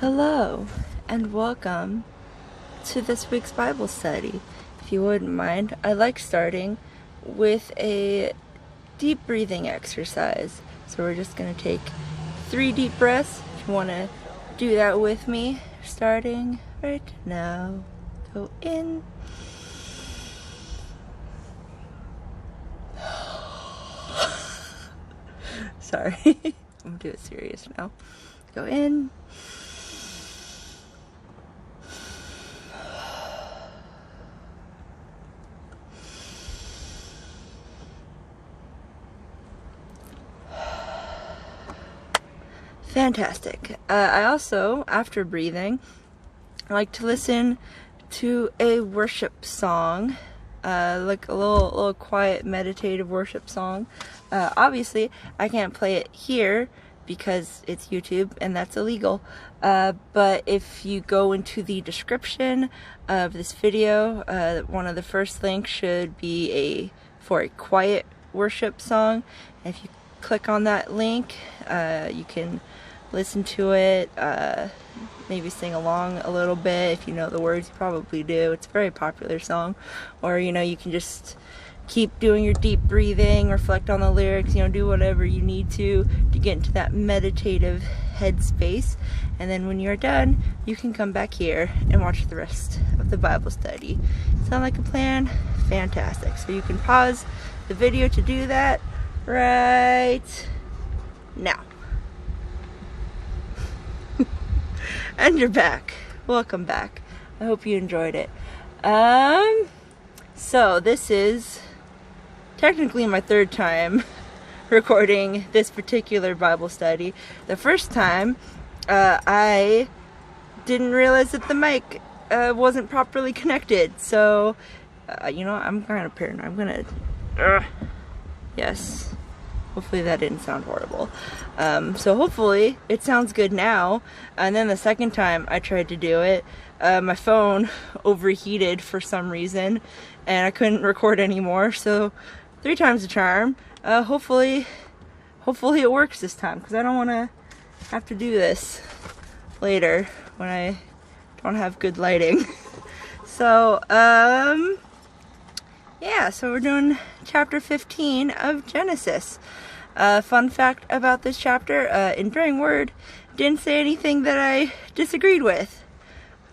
Hello, and welcome to this week's Bible study. If you wouldn't mind, I like starting with a deep breathing exercise. So we're just going to take 3 deep breaths. If you want to do that with me, starting right now. Go in. Sorry, I'm going to do it serious now. Go in. Fantastic. I also, after breathing, like to listen to a worship song, like a little quiet meditative worship song. Obviously, I can't play it here because it's YouTube and that's illegal. But if you go into the description of this video, one of the first links should be for a quiet worship song. And if you click on that link, you can listen to it, maybe sing along a little bit. If you know the words, you probably do. It's a very popular song. Or, you can just keep doing your deep breathing, reflect on the lyrics, do whatever you need to get into that meditative headspace. And then when you're done, you can come back here and watch the rest of the Bible study. Sound like a plan? Fantastic. So you can pause the video to do that right now. And you're back. Welcome back. I hope you enjoyed it. So this is technically my 3rd time recording this particular Bible study. The first time, I didn't realize that the mic wasn't properly connected. So, I'm kind of paranoid. I'm gonna, yes. Hopefully that didn't sound horrible. So hopefully it sounds good now. And then the second time I tried to do it, my phone overheated for some reason and I couldn't record anymore. So 3 times the charm. Hopefully it works this time, because I don't want to have to do this later when I don't have good lighting. So, yeah, so we're doing chapter 15 of Genesis. Fun fact about this chapter, Enduring Word didn't say anything that I disagreed with.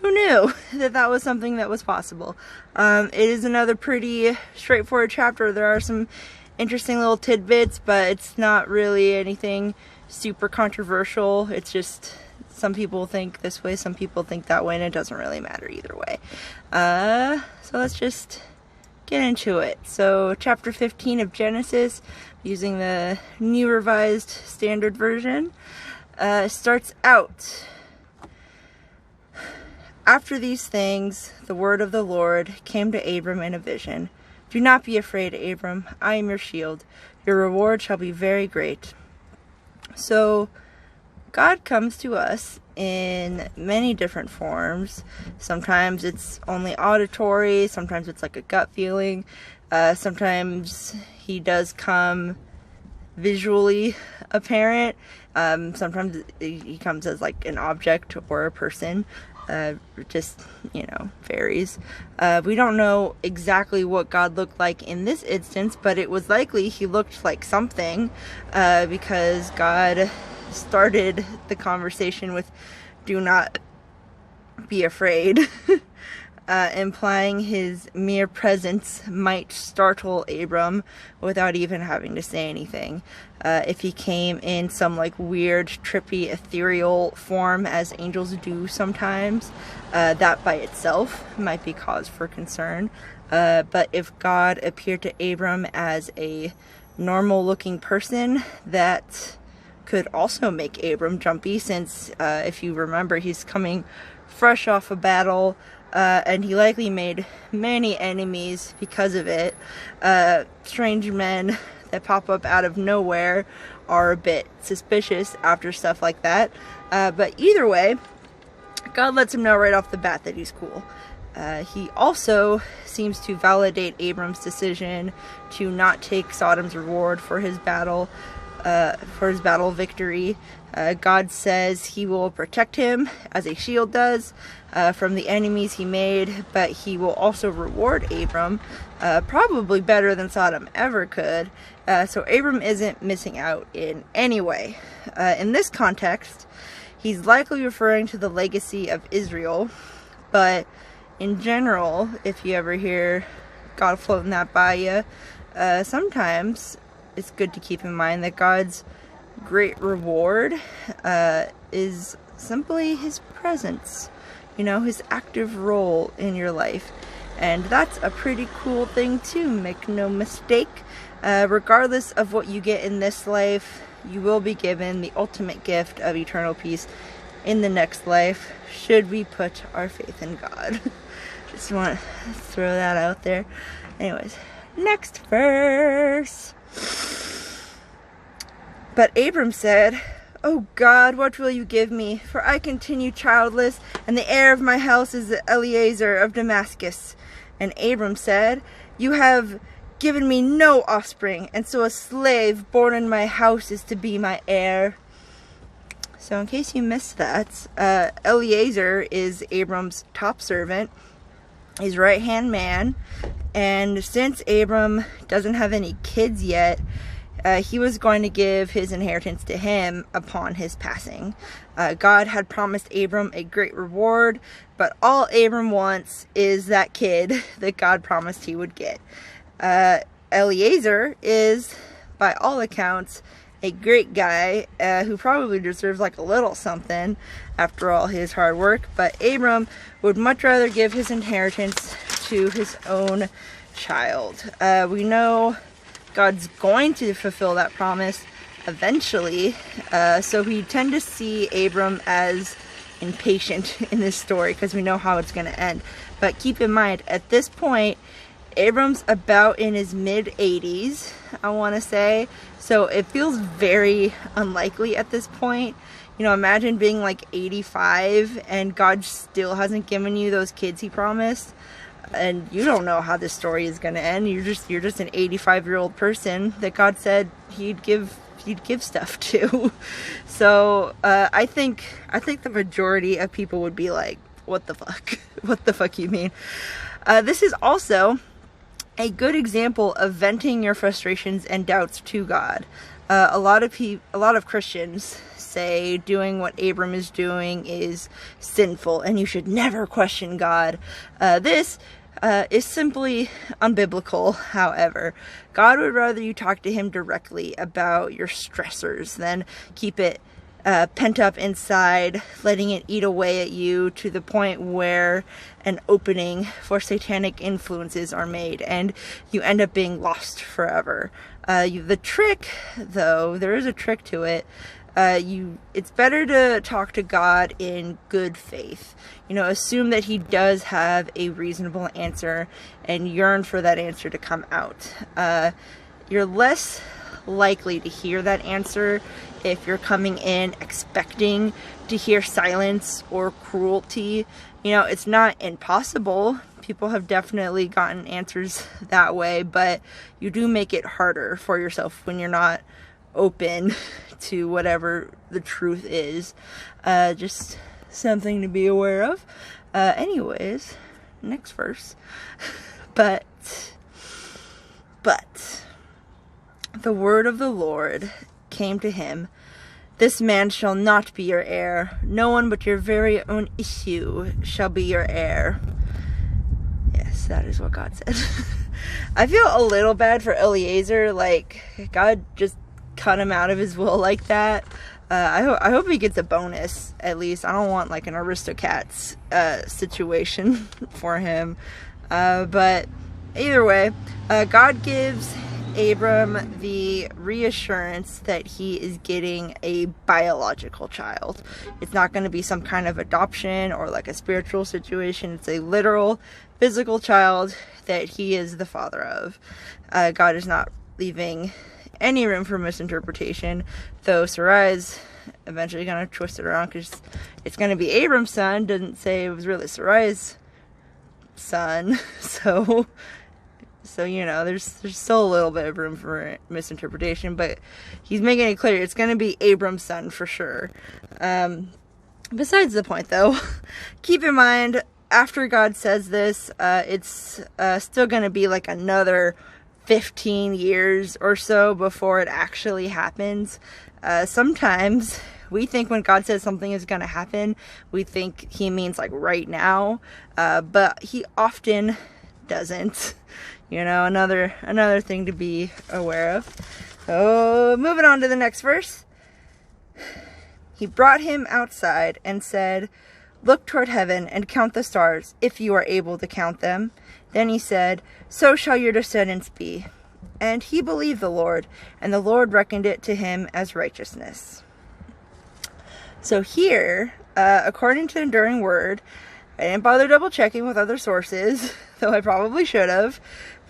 Who knew that was something that was possible? It is another pretty straightforward chapter. There are some interesting little tidbits, but it's not really anything super controversial. It's just some people think this way, some people think that way, and it doesn't really matter either way. So let's just get into it. So chapter 15 of Genesis, using the New Revised Standard Version, starts out. After these things, the word of the Lord came to Abram in a vision. Do not be afraid, Abram. I am your shield. Your reward shall be very great. So God comes to us in many different forms. Sometimes it's only auditory, sometimes it's like a gut feeling, sometimes he does come visually apparent, sometimes he comes as like an object or a person. Just, varies. We don't know exactly what God looked like in this instance, but it was likely he looked like something, because God started the conversation with "do not be afraid," implying his mere presence might startle Abram without even having to say anything. If he came in some like weird, trippy, ethereal form, as angels do sometimes, that by itself might be cause for concern. But if God appeared to Abram as a normal looking person, that could also make Abram jumpy, since if you remember, he's coming fresh off a battle, and he likely made many enemies because of it. Strange men that pop up out of nowhere are a bit suspicious after stuff like that. But either way, God lets him know right off the bat that he's cool. He also seems to validate Abram's decision to not take Sodom's reward for his battle for his battle victory. God says he will protect him as a shield does from the enemies he made, but he will also reward Abram, probably better than Sodom ever could. So Abram isn't missing out in any way. In this context, he's likely referring to the legacy of Israel, but in general, if you ever hear God floating that by you, sometimes it's good to keep in mind that God's great reward is simply his presence, his active role in your life. And that's a pretty cool thing too, make no mistake. Regardless of what you get in this life, you will be given the ultimate gift of eternal peace in the next life, should we put our faith in God. Just want to throw that out there. Anyways, next verse. But Abram said, "O God, what will you give me? For I continue childless, and the heir of my house is Eliezer of Damascus." And Abram said, "You have given me no offspring, and so a slave born in my house is to be my heir." So in case you missed that, Eliezer is Abram's top servant, his right-hand man, and since Abram doesn't have any kids yet, he was going to give his inheritance to him upon his passing. God had promised Abram a great reward, but all Abram wants is that kid that God promised he would get. Eliezer is, by all accounts, a great guy who probably deserves like a little something after all his hard work, but Abram would much rather give his inheritance to his own child. We know God's going to fulfill that promise eventually, so we tend to see Abram as impatient in this story because we know how it's going to end. But keep in mind, at this point, Abram's about in his mid-80s, I want to say, so it feels very unlikely at this point. Imagine being like 85 and God still hasn't given you those kids he promised, and you don't know how this story is going to end. You're just an 85-year-old person that God said he'd give stuff to. So I think the majority of people would be like, what the fuck? What the fuck you mean? This is also a good example of venting your frustrations and doubts to God. A lot of Christians say doing what Abram is doing is sinful and you should never question God. This is simply unbiblical. However, God would rather you talk to him directly about your stressors than keep it pent up inside, letting it eat away at you to the point where an opening for satanic influences are made and you end up being lost forever. The trick, though, there is a trick to it. It's better to talk to God in good faith. Assume that he does have a reasonable answer and yearn for that answer to come out. You're less likely to hear that answer if you're coming in expecting to hear silence or cruelty. It's not impossible. People have definitely gotten answers that way, but you do make it harder for yourself when you're not open to whatever the truth is. Just something to be aware of. Anyways, next verse. But the word of the Lord came to him, "This man shall not be your heir. No one but your very own issue shall be your heir." Yes, that is what God said. I feel a little bad for Eliezer. Like, God just cut him out of his will like that. I hope he gets a bonus, at least. I don't want like an Aristocats situation for him. But either way, God gives Abram the reassurance that he is getting a biological child. It's not going to be some kind of adoption or like a spiritual situation. It's a literal physical child that he is the father of. God is not leaving any room for misinterpretation, though Sarai's eventually going to twist it around because it's going to be Abram's son. Didn't say it was really Sarai's son, so So, there's still a little bit of room for misinterpretation, but he's making it clear it's going to be Abram's son for sure. Besides the point, though, keep in mind, after God says this, it's still going to be like another 15 years or so before it actually happens. Sometimes we think when God says something is going to happen, we think he means like right now, but he often doesn't. Another thing to be aware of. So, moving on to the next verse. He brought him outside and said, "Look toward heaven and count the stars, if you are able to count them." Then he said, "So shall your descendants be." And he believed the Lord, and the Lord reckoned it to him as righteousness. So here, according to the Enduring Word, I didn't bother double checking with other sources, though I probably should have.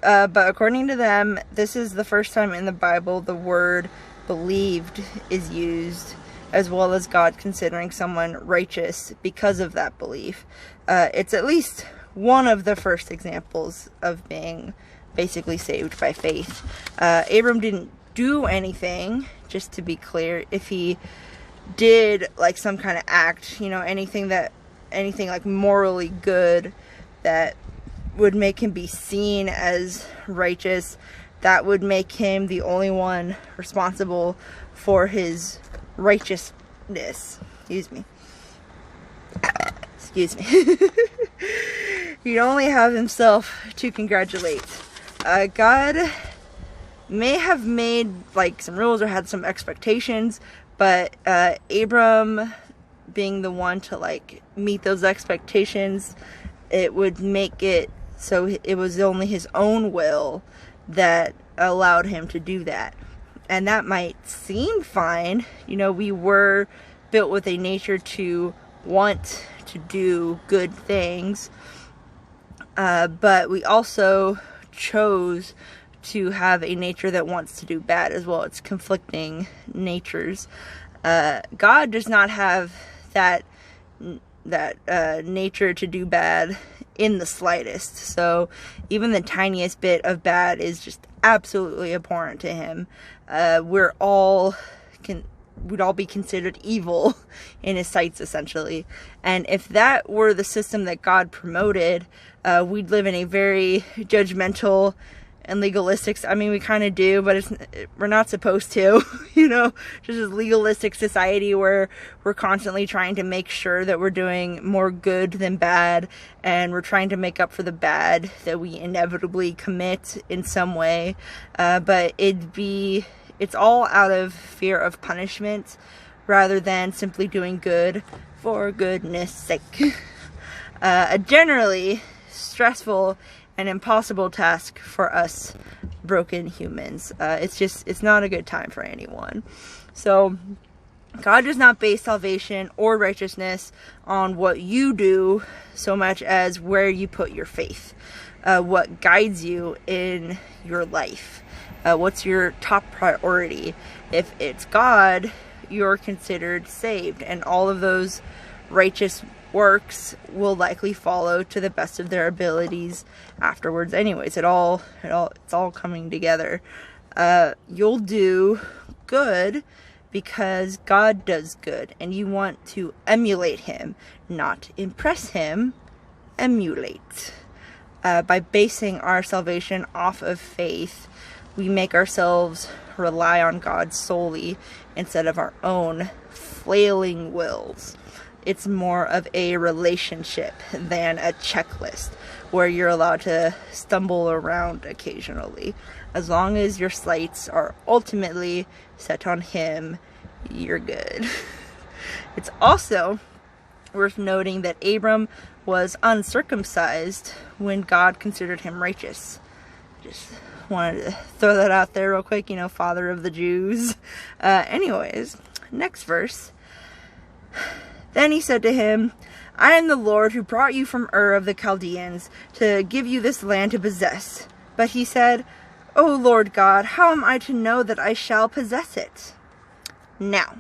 But according to them, this is the first time in the Bible the word believed is used, as well as God considering someone righteous because of that belief. It's at least one of the first examples of being basically saved by faith. Abram didn't do anything, just to be clear. If he did like some kind of act, anything like morally good that would make him be seen as righteous, that would make him the only one responsible for his righteousness. Excuse me. He'd only have himself to congratulate. God may have made like some rules or had some expectations, but Abram being the one to like meet those expectations, it would make it so it was only his own will that allowed him to do that. And that might seem fine. We were built with a nature to want to do good things, but we also chose to have a nature that wants to do bad as well. It's conflicting natures. God does not have that nature to do bad in the slightest. So even the tiniest bit of bad is just absolutely abhorrent to him. We'd all be considered evil in his sights, essentially. And if that were the system that God promoted, we'd live in a very judgmental and legalistic, we kind of do, but we're not supposed to, just a legalistic society where we're constantly trying to make sure that we're doing more good than bad, and we're trying to make up for the bad that we inevitably commit in some way, but it's all out of fear of punishment rather than simply doing good for goodness sake. A generally stressful and impossible task for us broken humans. It's not a good time for anyone. So God does not base salvation or righteousness on what you do so much as where you put your faith, what guides you in your life, what's your top priority. If it's God, you're considered saved, and all of those righteous works will likely follow to the best of their abilities afterwards anyways. It's all coming together. You'll do good because God does good, and you want to emulate him, not impress him. Emulate. By basing our salvation off of faith, we make ourselves rely on God solely instead of our own flailing wills. It's more of a relationship than a checklist where you're allowed to stumble around occasionally. As long as your sights are ultimately set on him, you're good. It's also worth noting that Abram was uncircumcised when God considered him righteous. Just wanted to throw that out there real quick, father of the Jews. Anyways, next verse. Then he said to him, "I am the Lord who brought you from Ur of the Chaldeans to give you this land to possess." But he said, "O Lord God, how am I to know that I shall possess it?" Now,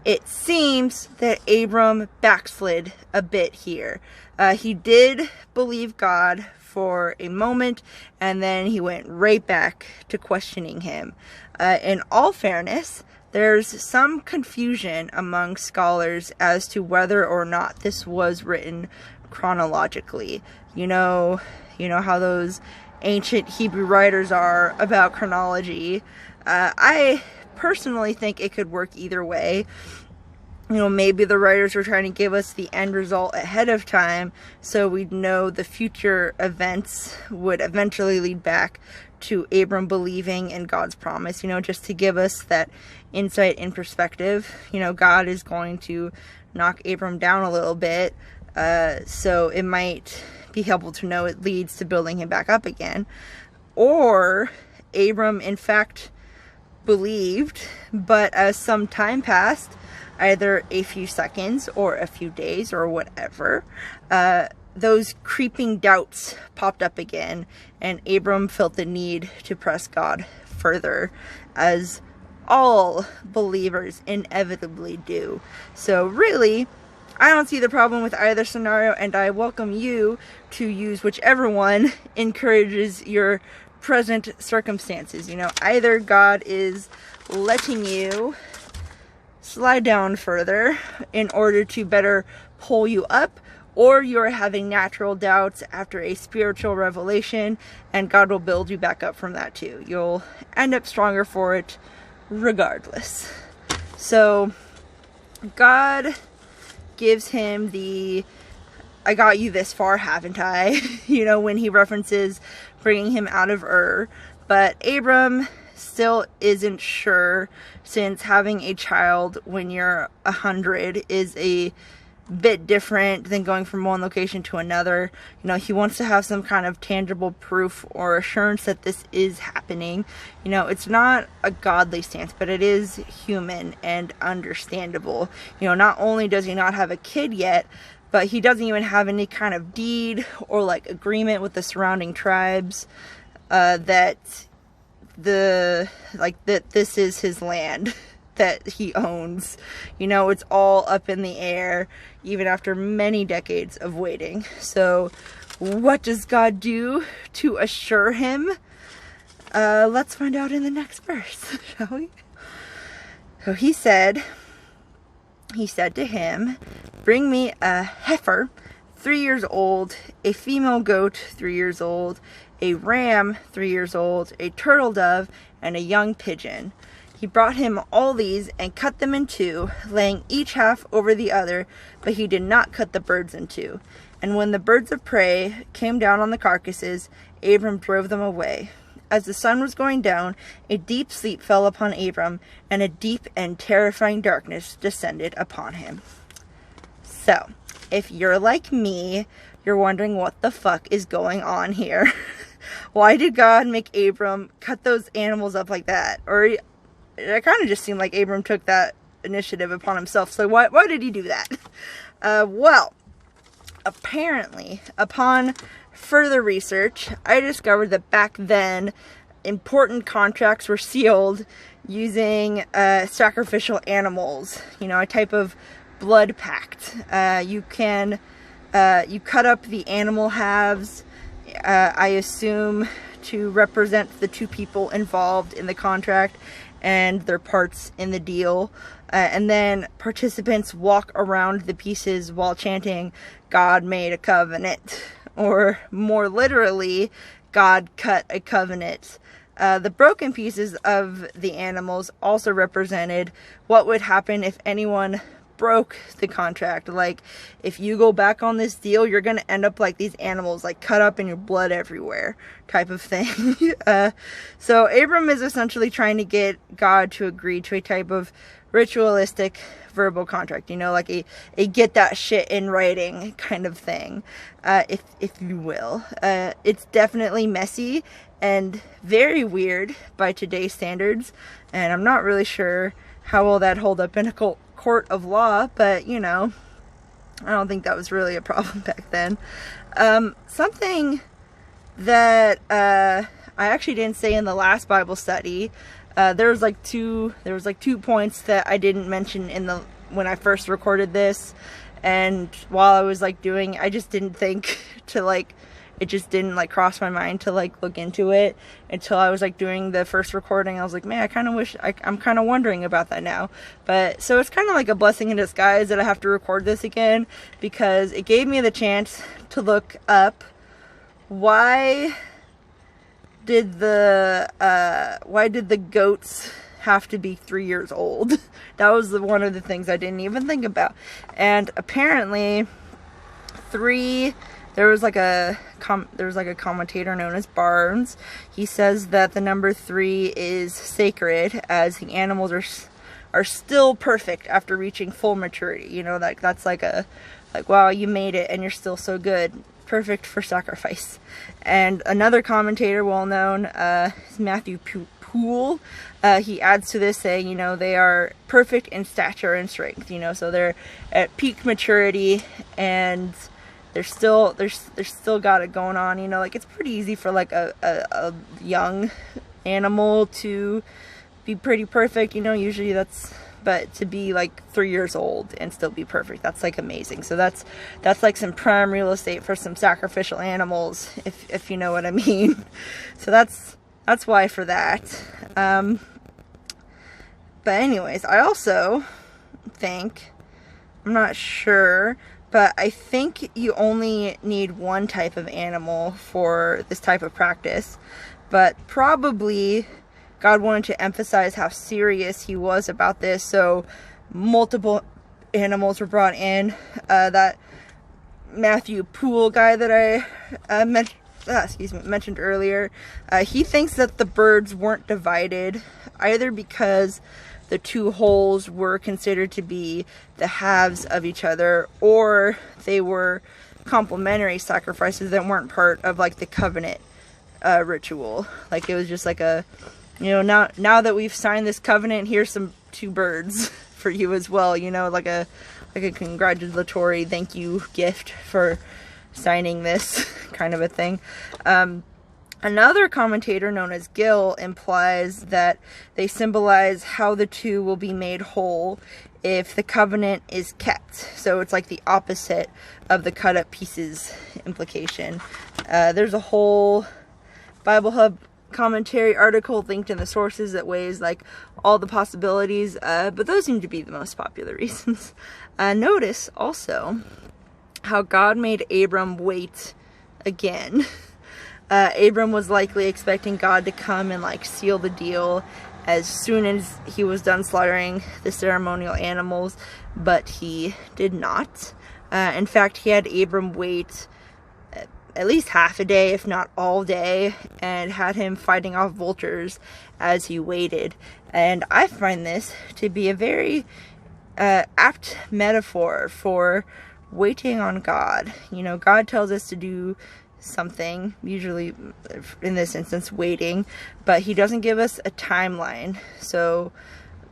it seems that Abram backslid a bit here. He did believe God for a moment, and then he went right back to questioning him. In all fairness, there's some confusion among scholars as to whether or not this was written chronologically. You know how those ancient Hebrew writers are about chronology. I personally think it could work either way. Maybe the writers were trying to give us the end result ahead of time so we'd know the future events would eventually lead back to Abram believing in God's promise, just to give us that insight and perspective. God is going to knock Abram down a little bit, so it might be helpful to know it leads to building him back up again. Or Abram, in fact, believed, but as some time passed, either a few seconds or a few days or whatever, those creeping doubts popped up again, and Abram felt the need to press God further, as all believers inevitably do. So really, I don't see the problem with either scenario, and I welcome you to use whichever one encourages your present circumstances. Either God is letting you slide down further in order to better pull you up, or you're having natural doubts after a spiritual revelation, and God will build you back up from that too. You'll end up stronger for it regardless. So God gives him the "I got you this far, haven't I?" when he references bringing him out of Ur. But Abram still isn't sure, since having a child when you're 100 is a bit different than going from one location to another. He wants to have some kind of tangible proof or assurance that this is happening. It's not a godly stance, but it is human and understandable. Not only does he not have a kid yet, but he doesn't even have any kind of deed or agreement with the surrounding tribes that this is his land that he owns. It's all up in the air, even after many decades of waiting. So what does God do to assure him? Let's find out in the next verse, shall we? So he said to him, "Bring me a heifer 3 years old, a female goat 3 years old, a ram 3 years old, a turtle dove, and a young pigeon." He brought him all these and cut them in two, laying each half over the other, but he did not cut the birds in two. And when the birds of prey came down on the carcasses, Abram drove them away. As the sun was going down, a deep sleep fell upon Abram, and a deep and terrifying darkness descended upon him. So, if you're like me, you're wondering what the fuck is going on here. Why did God make Abram cut those animals up like that? Or it kind of just seemed like Abram took that initiative upon himself. So why did he do that? Well, apparently, upon further research, I discovered that back then, important contracts were sealed using sacrificial animals. A type of blood pact. You cut up the animal halves, I assume, to represent the two people involved in the contract and their parts in the deal. And then participants walk around the pieces while chanting, "God made a covenant," or more literally, "God cut a covenant." The broken pieces of the animals also represented what would happen if anyone broke the contract. Like, if you go back on this deal, you're gonna end up like these animals, cut up and your blood everywhere type of thing. So Abram is essentially trying to get God to agree to a type of ritualistic verbal contract, like a get that shit in writing kind of thing, if you will. It's definitely messy and very weird by today's standards, and I'm not really sure how will that hold up in a court of law, but I don't think that was really a problem back then. Something that I actually didn't say in the last Bible study, there was two points that I didn't mention when I first recorded this, and while I was I just didn't think to it just didn't like cross my mind to like look into it until I was like doing the first recording. I was like, man, I kind of wish, I'm kind of wondering about that now. But so it's kind of like a blessing in disguise that I have to record this again, because it gave me the chance to look up why did the goats have to be 3 years old. That was one of the things I didn't even think about. And apparently there was like a commentator known as Barnes. He says that the number 3 is sacred, as the animals are still perfect after reaching full maturity. You know, that's like wow, you made it and you're still so good, perfect for sacrifice. And another commentator, well known, is Matthew Poole. He adds to this saying, you know, they are perfect in stature and strength, you know, so they're at peak maturity and they're still got it going on, you know. Like, it's pretty easy for like a young animal to be pretty perfect, you know, usually but to be like 3 years old and still be perfect, that's like amazing. So that's like some prime real estate for some sacrificial animals, if you know what I mean. So that's why for that. But anyways, I also think, I'm not sure, but I think you only need one type of animal for this type of practice. But probably God wanted to emphasize how serious he was about this, so multiple animals were brought in. That Matthew Poole guy that I mentioned earlier, he thinks that the birds weren't divided either because the two wholes were considered to be the halves of each other, or they were complementary sacrifices that weren't part of like the covenant ritual. Like, it was just like a, you know, now that we've signed this covenant, here's some 2 birds for you as well, you know, like a congratulatory thank you gift for signing this kind of a thing. Another commentator known as Gill implies that they symbolize how the 2 will be made whole if the covenant is kept. So it's like the opposite of the cut up pieces implication. There's a whole Bible Hub commentary article linked in the sources that weighs like all the possibilities, but those seem to be the most popular reasons. Notice also how God made Abram wait again. Abram was likely expecting God to come and like seal the deal as soon as he was done slaughtering the ceremonial animals, but he did not. In fact, he had Abram wait at least half a day, if not all day, and had him fighting off vultures as he waited. And I find this to be a very apt metaphor for waiting on God. You know, God tells us to do something, usually in this instance waiting, but he doesn't give us a timeline, so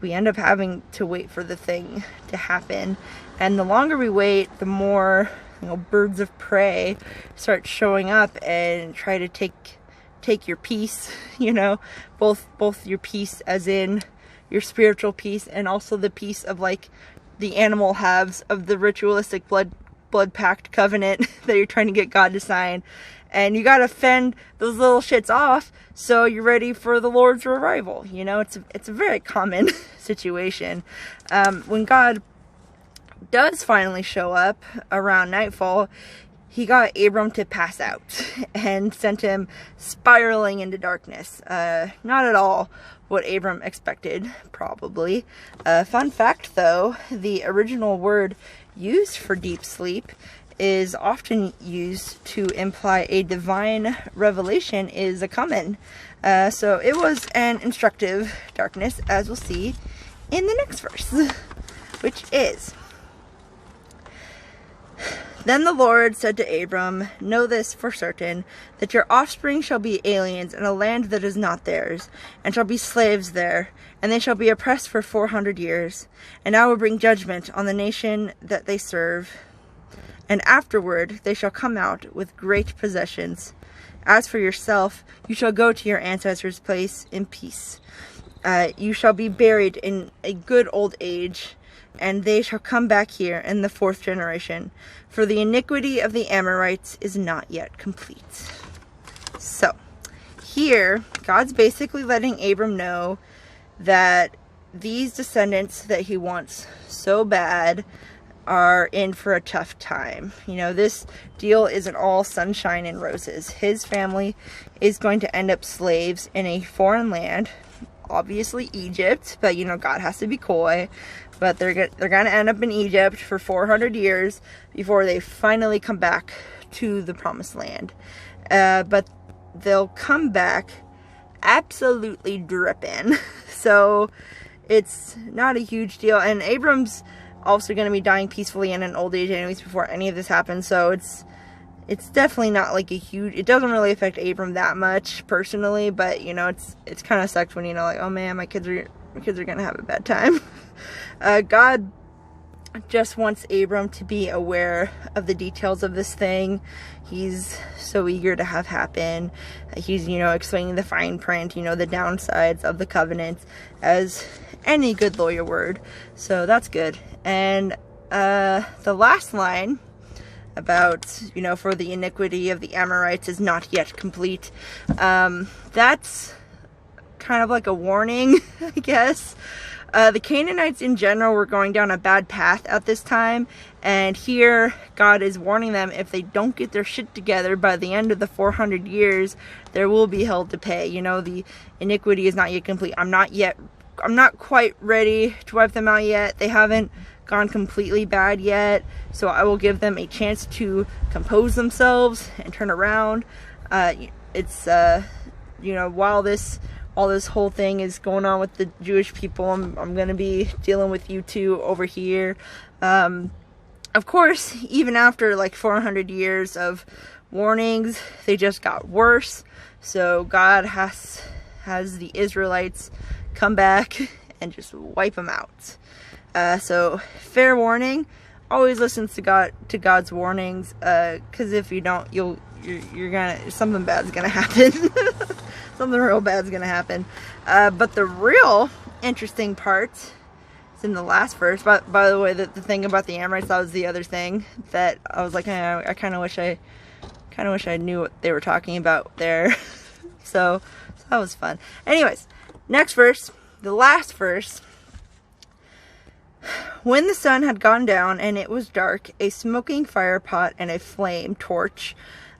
we end up having to wait for the thing to happen. And the longer we wait, the more, you know, birds of prey start showing up and try to take your peace, you know, both your peace as in your spiritual peace, and also the peace of like the animal halves of the ritualistic blood pact covenant that you're trying to get God to sign. And you gotta fend those little shits off so you're ready for the Lord's arrival. You know, it's a very common situation. When God does finally show up around nightfall, he got Abram to pass out and sent him spiraling into darkness. Not at all what Abram expected, probably. Fun fact though, the original word used for deep sleep is often used to imply a divine revelation is a coming. So it was an instructive darkness, as we'll see in the next verse, which is, "Then the Lord said to Abram, know this for certain, that your offspring shall be aliens in a land that is not theirs, and shall be slaves there, and they shall be oppressed for 400 years. And I will bring judgment on the nation that they serve. And afterward they shall come out with great possessions. As for yourself, you shall go to your ancestors' place in peace. You shall be buried in a good old age, and they shall come back here in the 4th generation, for the iniquity of the Amorites is not yet complete. So, here, God's basically letting Abram know that these descendants that he wants so bad are in for a tough time. You know, this deal isn't all sunshine and roses. His family is going to end up slaves in a foreign land, obviously Egypt, but you know, God has to be coy. But they're going to end up in Egypt for 400 years before they finally come back to the promised land. But they'll come back absolutely dripping. So it's not a huge deal. And Abram's also going to be dying peacefully in an old age anyways before any of this happens. So it's definitely not like a huge, it doesn't really affect Abram that much personally, but you know, it's kind of sucks when you know, like, oh man, my kids are going to have a bad time. God just wants Abram to be aware of the details of this thing. He's so eager to have happen. He's, you know, explaining the fine print, you know, the downsides of the covenant as any good lawyer would. So that's good. And the last line about, you know, for the iniquity of the Amorites is not yet complete. That's kind of like a warning, I guess. The Canaanites in general were going down a bad path at this time, and here God is warning them if they don't get their shit together by the end of the 400 years, there will be hell to pay. You know, the iniquity is not yet complete. I'm not quite ready to wipe them out yet. They haven't gone completely bad yet, so I will give them a chance to compose themselves and turn around. It's you know, while this whole thing is going on with the Jewish people, I'm going to be dealing with you two over here. Of course, even after like 400 years of warnings, they just got worse. So God has the Israelites come back and just wipe them out. So fair warning, always listen to God's warnings, because if you don't, something bad's gonna happen. Something real bad's gonna happen. But the real interesting part is in the last verse. By the way, the thing about the Amorites, that was the other thing that I was like, I kind of wish I knew what they were talking about there. so that was fun. Anyways, next verse, the last verse. When the sun had gone down and it was dark, a smoking fire pot and a flame torch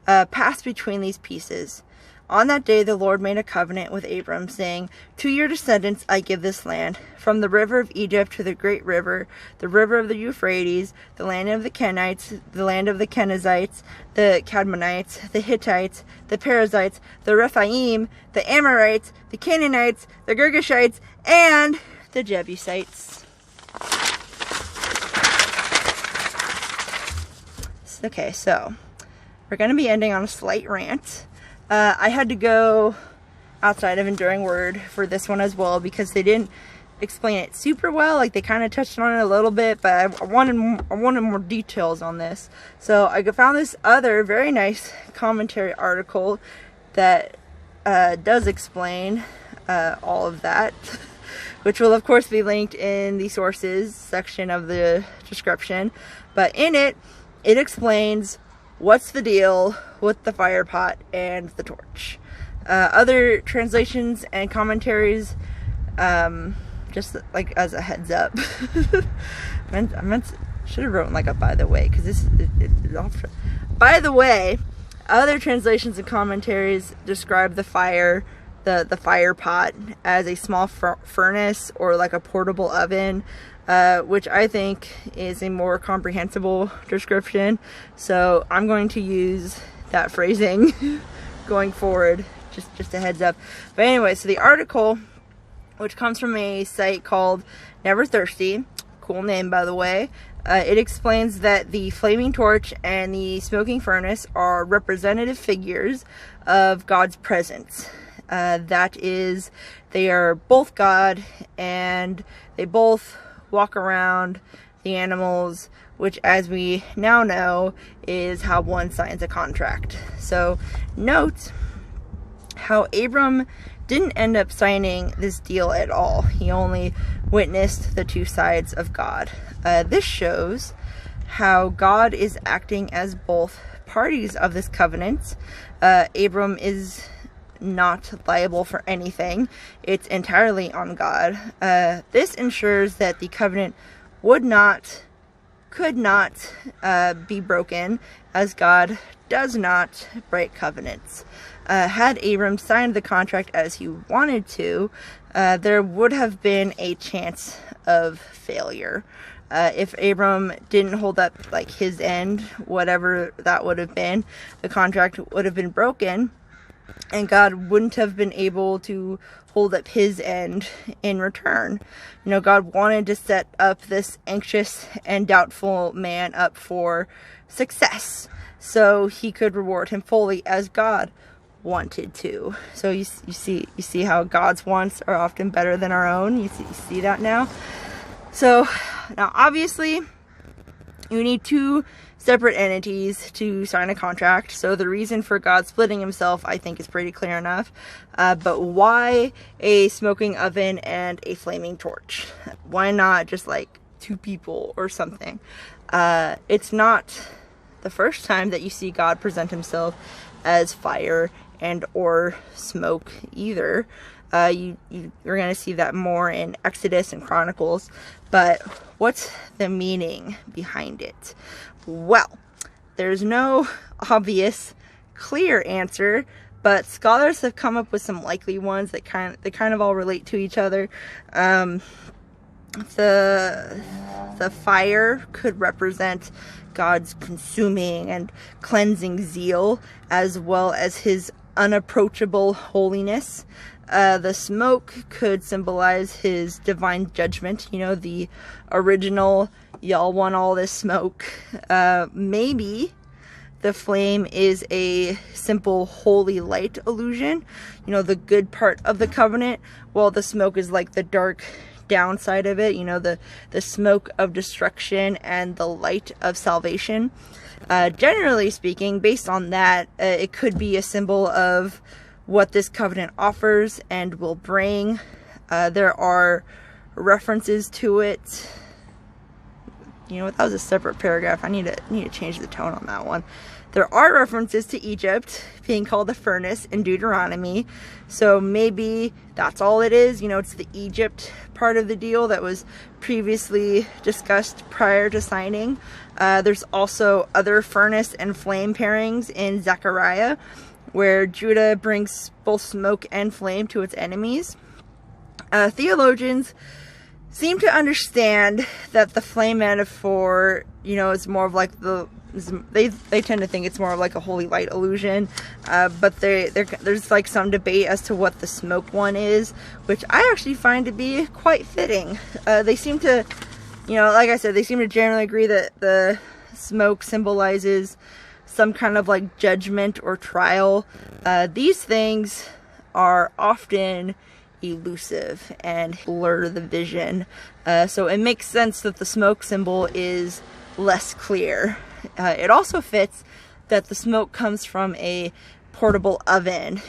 passed between these pieces. On that day the Lord made a covenant with Abram, saying, to your descendants I give this land, from the river of Egypt to the great river, the river of the Euphrates, the land of the Kenites, the land of the Kenizzites, the Cadmonites, the Hittites, the Perizzites, the Rephaim, the Amorites, the Canaanites, the Girgashites, and the Jebusites. Okay, so we're going to be ending on a slight rant. I had to go outside of Enduring Word for this one as well, because they didn't explain it super well. Like, they kind of touched on it a little bit, but I wanted more details on this. So I found this other very nice commentary article that does explain all of that, which will of course be linked in the sources section of the description. But in it, it explains what's the deal with the fire pot and the torch. Other translations and commentaries, just like as a heads up, should have written like a by the way, because by the way, other translations and commentaries describe the fire, the fire pot as a small furnace or like a portable oven, which I think is a more comprehensible description. So I'm going to use that phrasing going forward, just a heads up. But anyway, so the article, which comes from a site called Never Thirsty, cool name by the way, it explains that the flaming torch and the smoking furnace are representative figures of God's presence. That is, they are both God, and they both walk around the animals, which, as we now know, is how one signs a contract. So note how Abram didn't end up signing this deal at all. He only witnessed the two sides of God. This shows how God is acting as both parties of this covenant. Abram is not liable for anything. It's entirely on God. This ensures that the covenant could not be broken, as God does not break covenants. Had Abram signed the contract as he wanted to, there would have been a chance of failure. If Abram didn't hold up like his end, whatever that would have been, the contract would have been broken, and God wouldn't have been able to hold up his end in return. God wanted to set up this anxious and doubtful man up for success, so he could reward him fully as God wanted to. So you see how God's wants are often better than our own. You see that now. So now obviously you need two separate entities to sign a contract. So the reason for God splitting himself, I think, is pretty clear enough. But why a smoking oven and a flaming torch? Why not just like two people or something? It's not the first time that you see God present himself as fire and or smoke either. You're going to see that more in Exodus and Chronicles. But what's the meaning behind it? Well, there's no obvious, clear answer, but scholars have come up with some likely ones that kind of all relate to each other. The fire could represent God's consuming and cleansing zeal, as well as his unapproachable holiness. The smoke could symbolize his divine judgment, the original y'all want all this smoke. Maybe the flame is a simple holy light illusion, the good part of the covenant, while the smoke is like the dark downside of it, the smoke of destruction and the light of salvation. Generally speaking, based on that, it could be a symbol of what this covenant offers and will bring. There are references to it. That was a separate paragraph. I need to change the tone on that one. There are references to Egypt being called the furnace in Deuteronomy, so maybe that's all it is. It's the Egypt part of the deal that was previously discussed prior to signing. There's also other furnace and flame pairings in Zechariah, where Judah brings both smoke and flame to its enemies. Theologians seem to understand that the flame metaphor, is more of like they tend to think it's more of like a holy light illusion, but there's like some debate as to what the smoke one is, which I actually find to be quite fitting. They seem to, like I said, they seem to generally agree that the smoke symbolizes some kind of like judgment or trial. These things are often elusive and blur the vision, so it makes sense that the smoke symbol is less clear. It also fits that the smoke comes from a portable oven,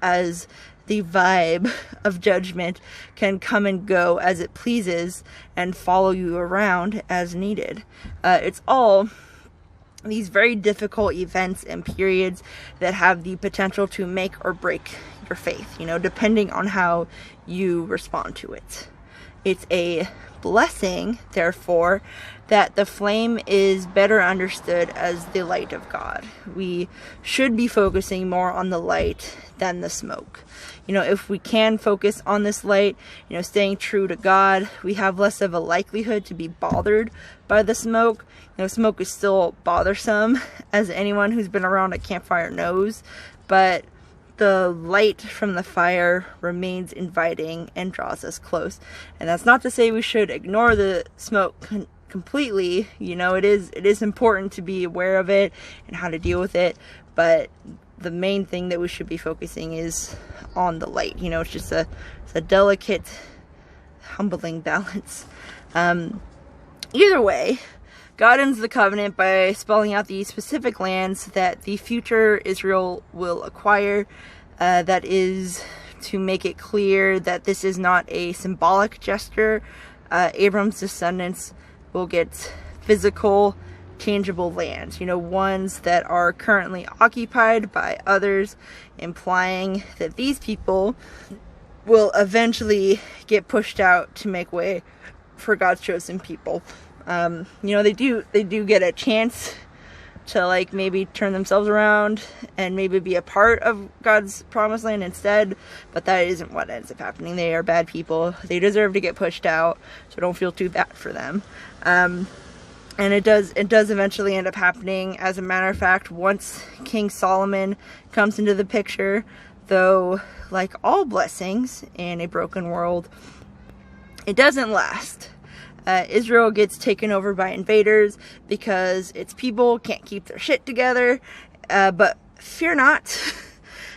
as the vibe of judgment can come and go as it pleases and follow you around as needed. It's all these very difficult events and periods that have the potential to make or break your faith, depending on how you respond to it. It's a blessing, therefore, that the flame is better understood as the light of God. We should be focusing more on the light than the smoke. If we can focus on this light, staying true to God, we have less of a likelihood to be bothered by the smoke. Smoke is still bothersome, as anyone who's been around a campfire knows, but the light from the fire remains inviting and draws us close. And that's not to say we should ignore the smoke completely. It is important to be aware of it and how to deal with it, but the main thing that we should be focusing is on the light. It's just a delicate, humbling balance. Either way, God ends the covenant by spelling out the specific lands that the future Israel will acquire, that is to make it clear that this is not a symbolic gesture. Abram's descendants will get physical, tangible lands, ones that are currently occupied by others, implying that these people will eventually get pushed out to make way for God's chosen people. They do get a chance to like maybe turn themselves around and maybe be a part of God's promised land instead, but that isn't what ends up happening. They are bad people. They deserve to get pushed out, so don't feel too bad for them. And it does eventually end up happening. As a matter of fact, once King Solomon comes into the picture, though, like all blessings in a broken world, it doesn't last. Israel gets taken over by invaders because its people can't keep their shit together. But fear not.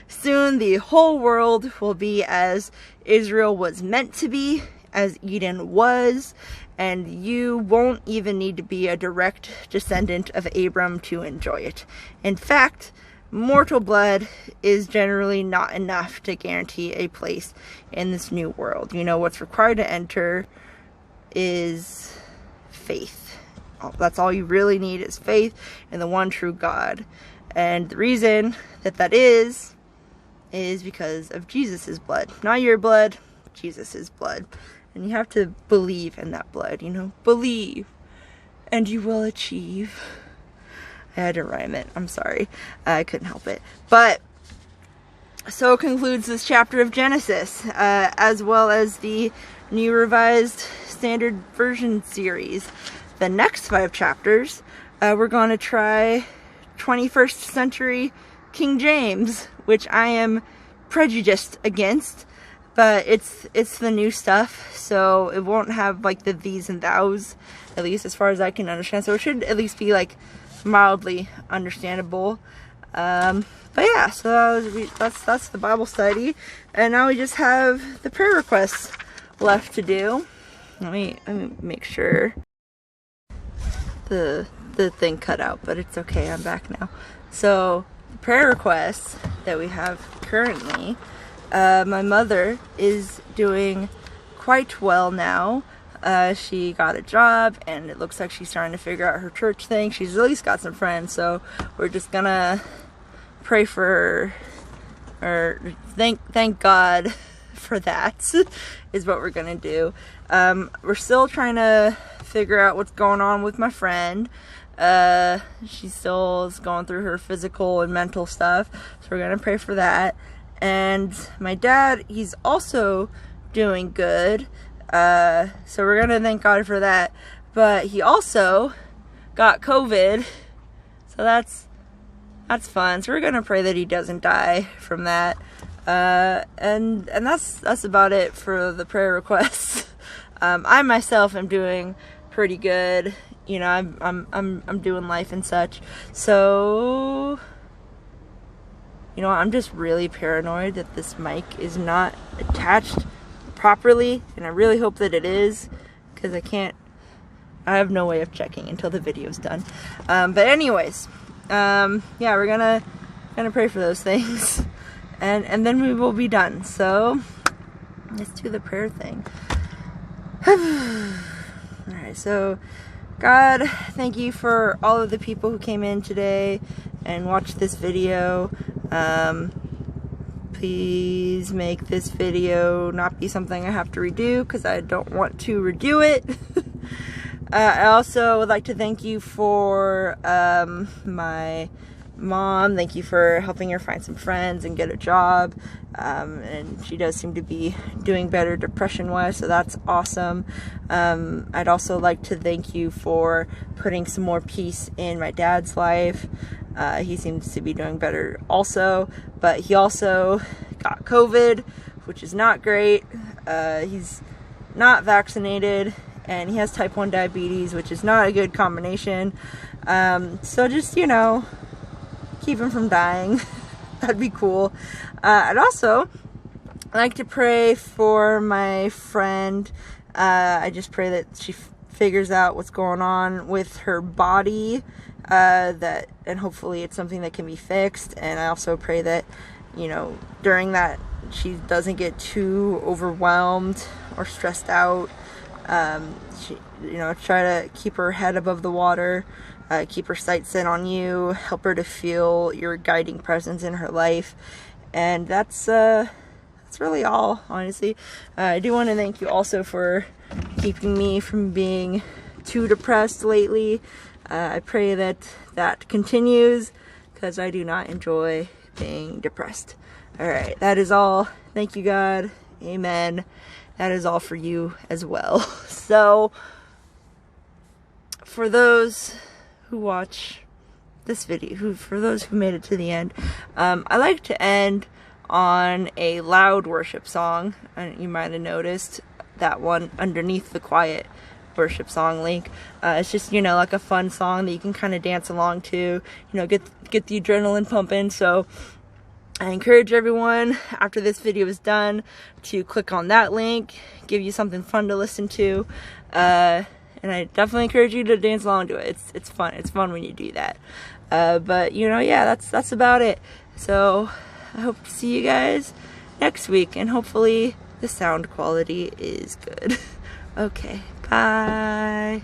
Soon the whole world will be as Israel was meant to be, as Eden was, and you won't even need to be a direct descendant of Abram to enjoy it. In fact, mortal blood is generally not enough to guarantee a place in this new world. What's required to enter is faith. That's all you really need, is faith in the one true God. And the reason that is because of Jesus's blood. Not your blood, Jesus's blood. And you have to believe in that blood, believe and you will achieve. I had to rhyme it. I'm sorry. I couldn't help it. But so concludes this chapter of Genesis, as well as the New Revised Standard Version series. The next 5 chapters, we're going to try 21st century King James, which I am prejudiced against, but it's the new stuff, so it won't have like the these and thous, at least as far as I can understand. So it should at least be like mildly understandable. But yeah, so that's the Bible study, and now we just have the prayer requests left to do. Let me make sure the thing cut out, but it's okay, I'm back now. So the prayer requests that we have currently, my mother is doing quite well now. She got a job, and it looks like she's starting to figure out her church thing. She's at least got some friends, so we're just gonna pray for her, or thank God for that, is what we're gonna do. We're still trying to figure out what's going on with my friend. She still is going through her physical and mental stuff, so we're gonna pray for that. And my dad, he's also doing good, so we're gonna thank God for that. But he also got COVID, so that's fun. So we're gonna pray that he doesn't die from that. And that's about it for the prayer requests. I myself am doing pretty good. I'm doing life and such. So, I'm just really paranoid that this mic is not attached properly, and I really hope that it is, because I have no way of checking until the video's done. But anyways, yeah, we're gonna pray for those things, and then we will be done. So let's do the prayer thing. Alright, so God, thank you for all of the people who came in today and watched this video. Please make this video not be something I have to redo, because I don't want to redo it. I also would like to thank you for my mom. Thank you for helping her find some friends and get a job. And she does seem to be doing better depression-wise, so that's awesome. I'd also like to thank you for putting some more peace in my dad's life. He seems to be doing better also, but he also got COVID, which is not great. He's not vaccinated, and he has type 1 diabetes, which is not a good combination. So just, keep him from dying. That'd be cool. I'd also like to pray for my friend. I just pray that she figures out what's going on with her body, and hopefully it's something that can be fixed. And I also pray that, during that she doesn't get too overwhelmed or stressed out. She, try to keep her head above the water, keep her sights set on you, help her to feel your guiding presence in her life. And that's really all, honestly. I do want to thank you also for keeping me from being too depressed lately. I pray that continues, because I do not enjoy being depressed. Alright, that is all. Thank you, God. Amen. That is all for you as well. So, for those who watch this video, for those who made it to the end, I like to end on a loud worship song. You might have noticed that one underneath the quiet worship song link. It's just, like a fun song that you can kind of dance along to, get the adrenaline pumping. So I encourage everyone, after this video is done, to click on that link, give you something fun to listen to, and I definitely encourage you to dance along to it. It's fun. It's fun when you do that. But yeah, that's about it. So I hope to see you guys next week, and hopefully the sound quality is good. Okay, bye.